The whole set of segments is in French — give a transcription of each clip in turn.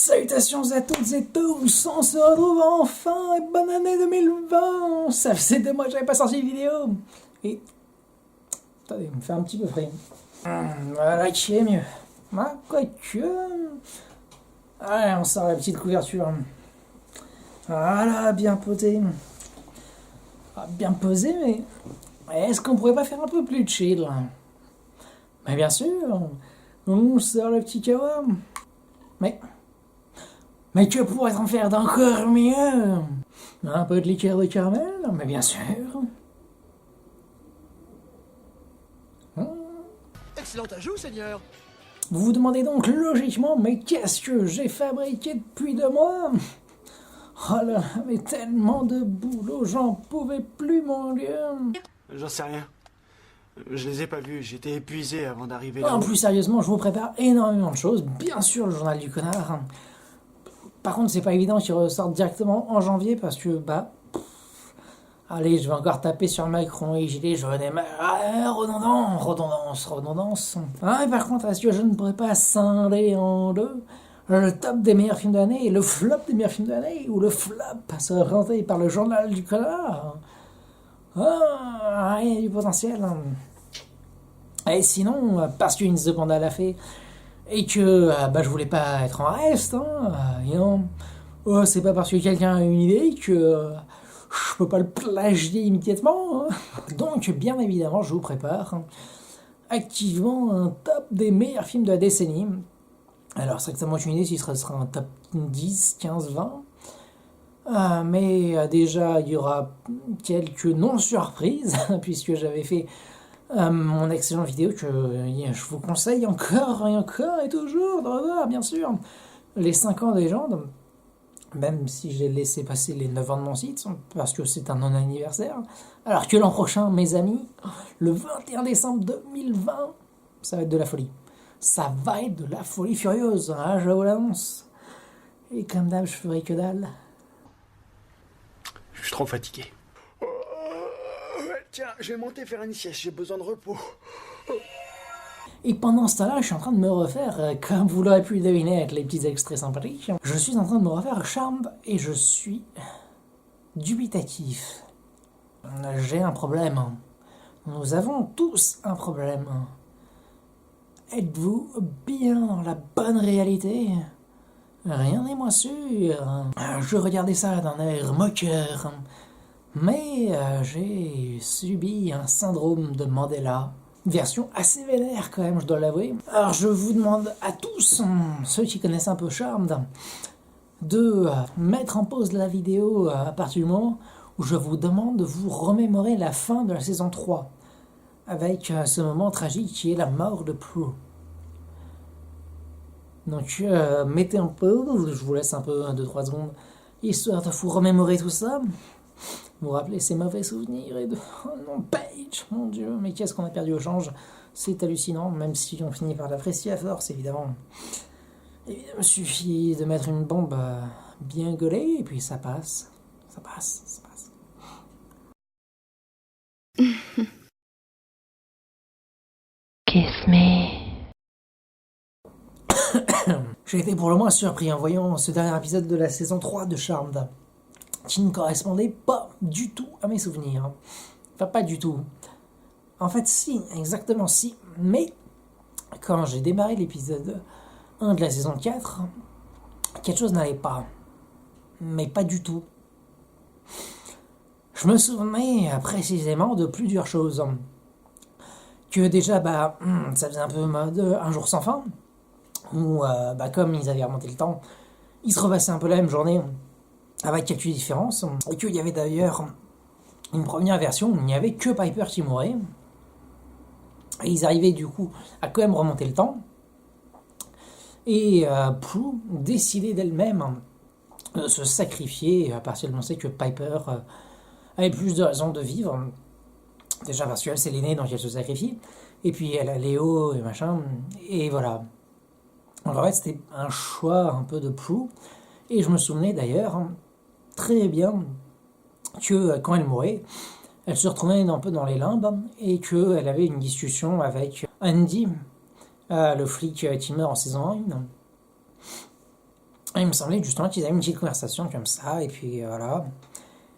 Salutations à toutes et tous, on se retrouve enfin et bonne année 2020. Ça faisait 2 mois que j'avais pas sorti de vidéo. Et... attendez, me faire un petit peu frais. Voilà qui est mieux. Ah, quoique... allez, on sort la petite couverture. Voilà, bien posé. Ah, bien posé, mais... est-ce qu'on pourrait pas faire un peu plus chill? Mais bien sûr, on sort le petit kawa. Mais que pourrait en faire d'encore mieux? Un peu de liqueur de caramel, mais bien sûr. Excellent ajout, Seigneur. Vous vous demandez donc logiquement, mais qu'est-ce que j'ai fabriqué depuis 2 mois? Oh là là, mais tellement de boulot, j'en pouvais plus, mon Dieu. J'en sais rien. Je les ai pas vus, j'étais épuisé avant d'arriver là. En plus sérieusement, je vous prépare énormément de choses. Bien sûr, le journal du connard. Par contre, c'est pas évident qu'il ressorte directement en janvier parce que, allez, je vais encore taper sur Macron et Gilets jaunes et redondance. Ah, et par contre, est-ce que je ne pourrais pas scinder en deux le top des meilleurs films de l'année et le flop des meilleurs films de l'année, ou le flop sera présenté par le journal du connard? Ah, il y a du potentiel. Et sinon, parce qu'une seconde l'a fait, et que je voulais pas être en reste, c'est pas parce que quelqu'un a une idée que je peux pas le plagier immédiatement. Donc, bien évidemment, je vous prépare activement un top des meilleurs films de la décennie. Alors, c'est exactement une idée si ce sera un top 10, 15, 20. Mais déjà, il y aura quelques non-surprises, puisque j'avais fait mon excellente vidéo que je vous conseille encore et toujours de revoir, bien sûr. Les 5 ans des légendes, même si j'ai laissé passer les 9 ans de mon site, parce que c'est un non-anniversaire. Alors que l'an prochain, mes amis, le 21 décembre 2020, ça va être de la folie. Ça va être de la folie furieuse, hein, je vous l'annonce. Et comme d'hab, je ferai que dalle. Je suis trop fatigué. Tiens, je vais monter faire une sieste, j'ai besoin de repos. Et pendant ce temps-là, je suis en train de me refaire, comme vous l'aurez pu deviner avec les petits extraits sympathiques, je suis en train de me refaire Charmed et je suis dubitatif. J'ai un problème. Nous avons tous un problème. Êtes-vous bien dans la bonne réalité? Rien n'est moins sûr. Je regardais ça d'un air moqueur. Mais j'ai subi un syndrome de Mandela. Version assez vénère quand même, je dois l'avouer. Alors je vous demande à tous, ceux qui connaissent un peu Charmed, de mettre en pause la vidéo à partir du moment où je vous demande de vous remémorer la fin de la saison 3, avec ce moment tragique qui est la mort de Prue. Donc mettez en pause, je vous laisse un peu 2-3 secondes, histoire de vous remémorer tout ça. Vous rappelez ces mauvais souvenirs et de... oh non, Paige, mon Dieu, mais qu'est-ce qu'on a perdu au change? C'est hallucinant, même si on finit par l'apprécier à force, évidemment. Il me suffit de mettre une bombe bien gaulée, et puis ça passe. Ça passe. Kiss me. J'ai été pour le moins surpris en voyant ce dernier épisode de la saison 3 de Charmed, qui ne correspondait pas du tout à mes souvenirs. Enfin, pas du tout. En fait, si, exactement si. Mais, quand j'ai démarré l'épisode 1 de la saison 4, quelque chose n'allait pas. Mais pas du tout. Je me souvenais précisément de plusieurs choses. Que déjà, ça faisait un peu mode Un jour sans fin, où, comme ils avaient remonté le temps, ils se repassaient un peu la même journée, avec quelques différences, et qu'il y avait d'ailleurs une première version où il n'y avait que Piper qui mourait, et ils arrivaient du coup à quand même remonter le temps, et Prue décidait d'elle-même de se sacrifier, parce qu'elle pensait que Piper avait plus de raisons de vivre, déjà parce qu'elle c'est l'aînée donc elle se sacrifie, et puis elle a Léo et machin, et voilà. Donc en fait c'était un choix un peu de Prue, et je me souvenais d'ailleurs très bien que quand elle mourait, elle se retrouvait un peu dans les limbes et qu'elle avait une discussion avec Andy, le flic qui meurt en saison 1. Et il me semblait justement qu'ils avaient une petite conversation comme ça, et puis voilà.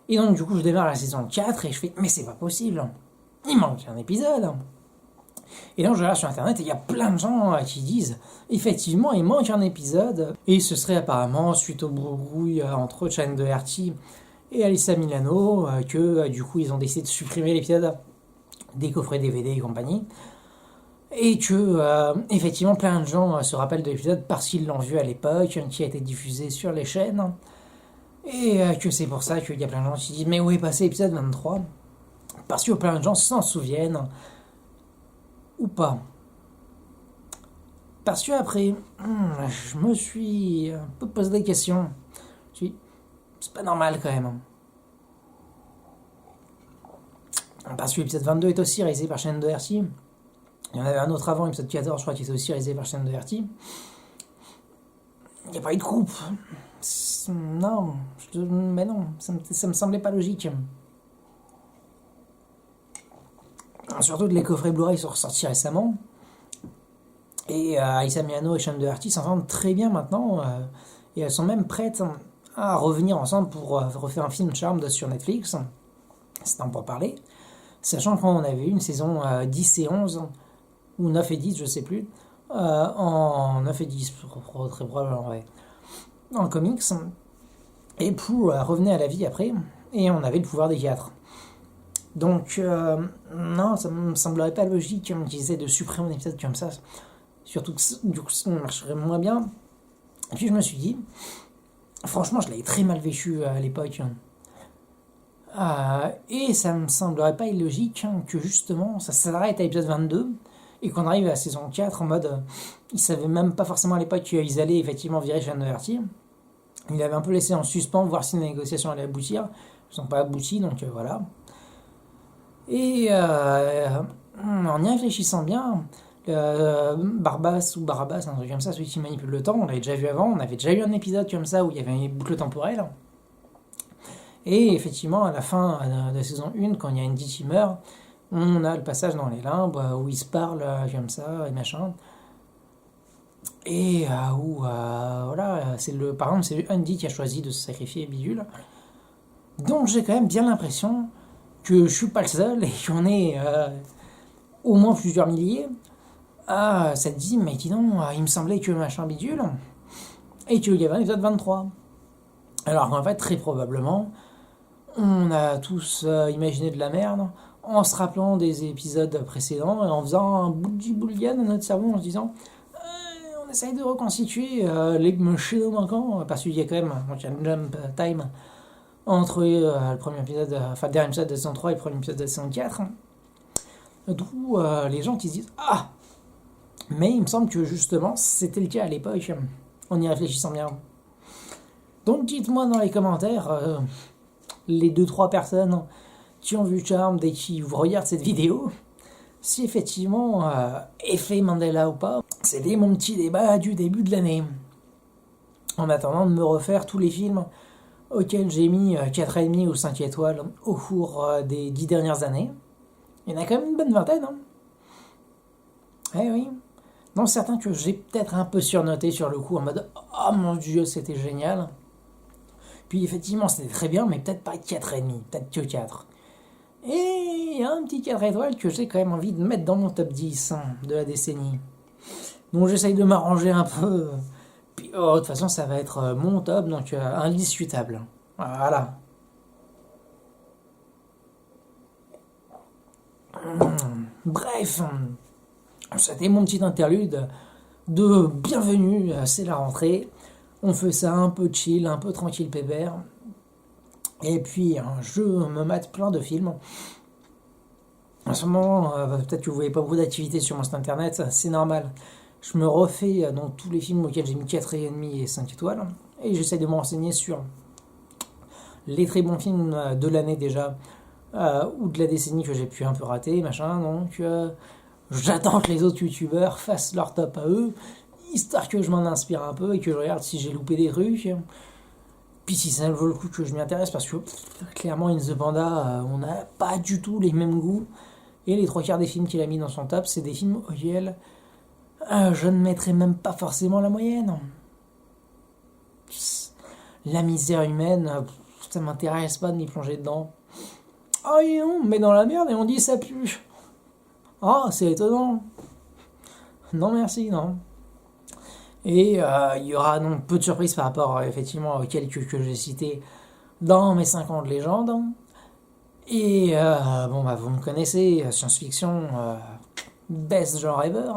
Et donc du coup je démarre la saison 4 et je fais mais c'est pas possible, il manque un épisode. Et donc je regarde sur internet et il y a plein de gens qui disent effectivement il manque un épisode, et ce serait apparemment suite aux brouilles entre Chan Doherty et Alyssa Milano que du coup ils ont décidé de supprimer l'épisode des coffrets DVD et compagnie, et que effectivement plein de gens se rappellent de l'épisode parce qu'ils l'ont vu à l'époque, qui a été diffusé sur les chaînes, et que c'est pour ça qu'il y a plein de gens qui disent mais où est passé l'épisode 23, parce que plein de gens s'en souviennent ou pas. Parce que après, je me suis un peu posé des questions. C'est pas normal quand même. Parce que l'épisode 22 est aussi réalisé par Shannon Doherty. Il y en avait un autre avant, l'épisode 14, je crois, qui était aussi réalisé par Shannon Doherty. Il n'y a pas eu de coupe. Non, mais non, ça me semblait pas logique. Surtout que les coffrets Blu-ray sont ressortis récemment. Et Alyssa Milano et Shannon Doherty s'entendent très bien maintenant. Et elles sont même prêtes à revenir ensemble pour refaire un film Charmed sur Netflix. C'est temps pour parler. Sachant qu'on avait eu une saison 10 et 11, ou 9 et 10, je sais plus, en 9 et 10, très probablement, ouais, en comics, et pour revenir à la vie après, et on avait le pouvoir des 4. Donc, non, ça me semblerait pas logique qu'ils essaient de supprimer un épisode comme ça, surtout que du coup ça marcherait moins bien. Et puis je me suis dit, franchement, je l'avais très mal vécu à l'époque. Et ça me semblerait pas illogique que justement ça s'arrête à l'épisode 22 et qu'on arrive à la saison 4 en mode ils savaient même pas forcément à l'époque qu'ils allaient effectivement virer Shannon Doherty. Ils avaient un peu laissé en suspens voir si les négociations allaient aboutir. Elles sont pas abouties, donc voilà. Et en y réfléchissant bien, Barbas ou Barabbas, un truc comme ça, celui qui manipule le temps, on l'avait déjà vu avant, on avait déjà eu un épisode comme ça où il y avait une boucle temporelle. Et effectivement, à la fin de la saison 1, quand il y a Andy qui meurt, on a le passage dans les limbes où ils se parlent comme ça et machin. Et où, voilà, par exemple, c'est Andy qui a choisi de se sacrifier, bidule. Donc j'ai quand même bien l'impression que je suis pas le seul et qu'on est au moins plusieurs milliers à s'être dit, mais dis donc, il me semblait que machin bidule, et qu'il y avait un épisode 23. Alors qu'en fait, très probablement, on a tous imaginé de la merde en se rappelant des épisodes précédents et en faisant un boulgan à notre cerveau en se disant on essaye de reconstituer les schémas manquants, parce qu'il y a quand même donc, il y a un jump time entre le premier épisode, enfin le dernier épisode de saison 3 et le premier épisode de saison 4. D'où les gens qui se disent ah, mais il me semble que justement c'était le cas à l'époque, en y réfléchissant bien. Donc dites-moi dans les commentaires, les 2-3 personnes qui ont vu Charmed et qui regardent cette vidéo, si effectivement effet Mandela ou pas. C'était mon petit débat du début de l'année. En attendant de me refaire tous les films auxquels j'ai mis 4,5 ou 5 étoiles au cours des 10 dernières années. Il y en a quand même une bonne vingtaine. Hein. Eh oui. Donc certains que j'ai peut-être un peu surnoté sur le coup en mode « Oh mon Dieu, c'était génial !» Puis effectivement, c'était très bien, mais peut-être pas 4,5, peut-être que 4. Et il y a un petit 4 étoiles que j'ai quand même envie de mettre dans mon top 10 de la décennie. Donc j'essaye de m'arranger un peu. Puis de toute façon, ça va être mon top, donc indiscutable. Voilà. Bref, c'était mon petit interlude de bienvenue, c'est la rentrée. On fait ça un peu chill, un peu tranquille pépère. Et puis, je me mate plein de films. En ce moment, peut-être que vous voyez pas beaucoup d'activités sur mon site internet, c'est normal. Je me refais dans tous les films auxquels j'ai mis 4,5 et 5 étoiles. Et j'essaie de me renseigner sur les très bons films de l'année déjà, ou de la décennie que j'ai pu un peu rater, machin. Donc, j'attends que les autres youtubeurs fassent leur top à eux, histoire que je m'en inspire un peu et que je regarde si j'ai loupé des trucs. Puis si ça vaut le coup que je m'y intéresse, parce que clairement In the Panda, on n'a pas du tout les mêmes goûts. Et les 3 quarts des films qu'il a mis dans son top, c'est des films auxquels je ne mettrais même pas forcément la moyenne. La misère humaine, ça m'intéresse pas de m'y plonger dedans. Ah et on me met dans la merde et on dit ça pue. Ah, c'est étonnant. Non merci, non. Et il y aura donc peu de surprises par rapport effectivement aux quelques que j'ai cités dans mes 5 ans de légende. Et bon bah vous me connaissez, science-fiction, best genre ever.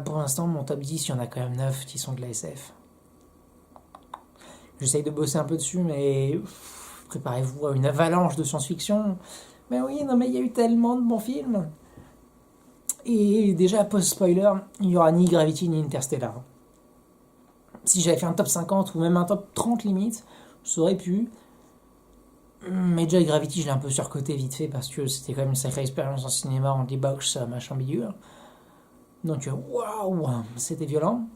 Pour l'instant mon top 10 il y en a quand même 9 qui sont de la SF. J'essaye de bosser un peu dessus mais préparez-vous à une avalanche de science-fiction. Mais oui, non mais il y a eu tellement de bons films. Et déjà, post-spoiler, il n'y aura ni Gravity ni Interstellar. Si j'avais fait un top 50 ou même un top 30 limite, ça aurait pu. Mais déjà, Gravity, je l'ai un peu surcoté vite fait parce que c'était quand même une sacrée expérience en cinéma, en D-box, machin bidule. Donc, waouh, c'était violent.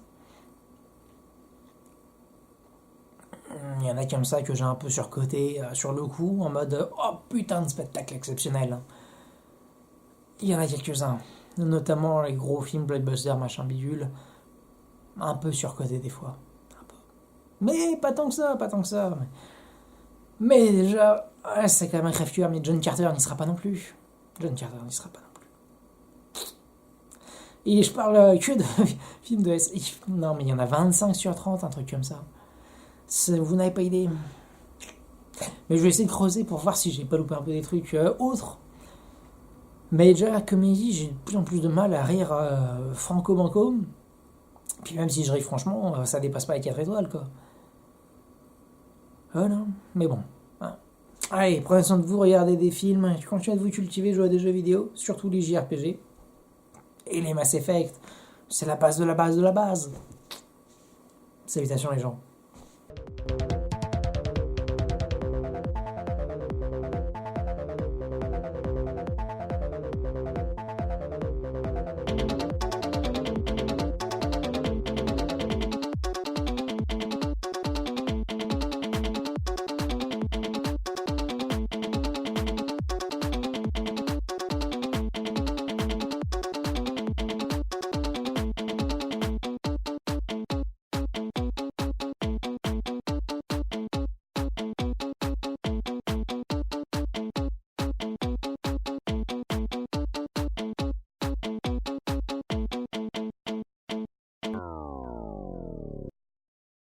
Il y en a comme ça que j'ai un peu surcoté sur le coup, en mode oh putain de spectacle exceptionnel. Il y en a quelques-uns, notamment les gros films blockbusters, machin bidule, un peu surcoté des fois. Un peu. Mais pas tant que ça, pas tant que ça. Mais déjà, c'est quand même un crève-cœur, mais John Carter n'y sera pas non plus. John Carter n'y sera pas non plus. Et je parle que de films de SF. Non, mais il y en a 25 sur 30, un truc comme ça. Vous n'avez pas idée. Mais je vais essayer de creuser pour voir si j'ai pas loupé un peu des trucs autres. Mais déjà, comédie, j'ai de plus en plus de mal à rire franco-banco. Puis même si je ris franchement, ça dépasse pas les 4 étoiles, quoi. Non, mais bon. Hein. Allez, prenez soin de vous, regardez des films, continuez de vous cultiver, jouez à des jeux vidéo, surtout les JRPG. Et les Mass Effect, c'est la base de la base de la base. Salutations les gens.